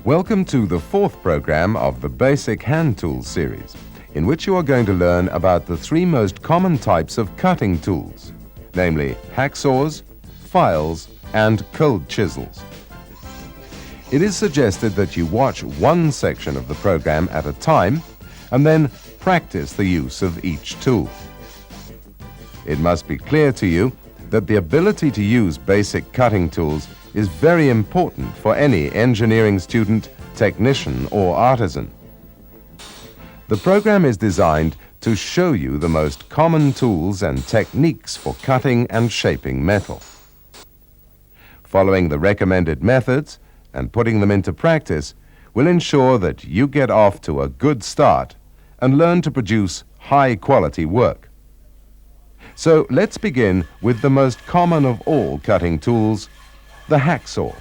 Welcome to the fourth program of the Basic Hand Tools series, in which you are going to learn about the three most common types of cutting tools, namely hacksaws, files, and cold chisels. It is suggested that you watch one section of the program at a time and then practice the use of each tool. It must be clear to you that the ability to use basic cutting tools is very important for any engineering student, technician, or artisan. The program is designed to show you the most common tools and techniques for cutting and shaping metal. Following the recommended methods and putting them into practice will ensure that you get off to a good start and learn to produce high-quality work. So let's begin with the most common of all cutting tools, the hacksaw.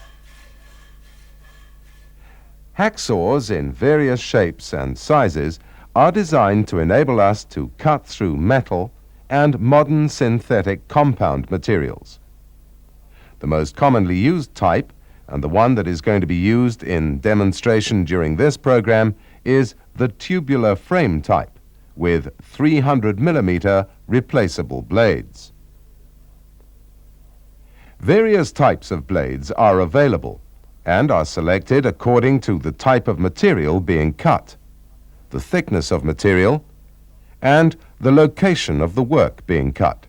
Hacksaws in various shapes and sizes are designed to enable us to cut through metal and modern synthetic compound materials. The most commonly used type, and the one that is going to be used in demonstration during this program, is the tubular frame type with 300mm replaceable blades. Various types of blades are available and are selected according to the type of material being cut, the thickness of material, and the location of the work being cut.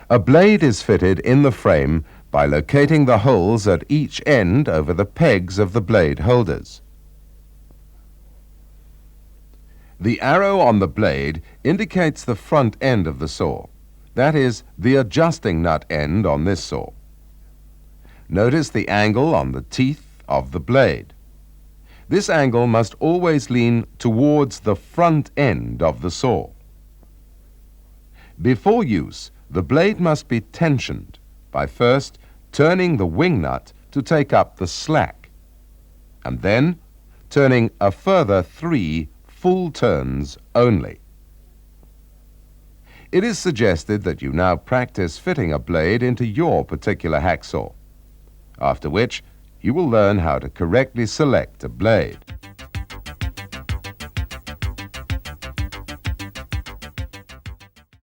A blade is fitted in the frame by locating the holes at each end over the pegs of the blade holders. The arrow on the blade indicates the front end of the saw. That is the adjusting nut end on this saw. Notice the angle on the teeth of the blade. This angle must always lean towards the front end of the saw. Before use, the blade must be tensioned by first turning the wing nut to take up the slack, and then turning a further 3 full turns only. It is suggested that you now practice fitting a blade into your particular hacksaw, after which you will learn how to correctly select a blade.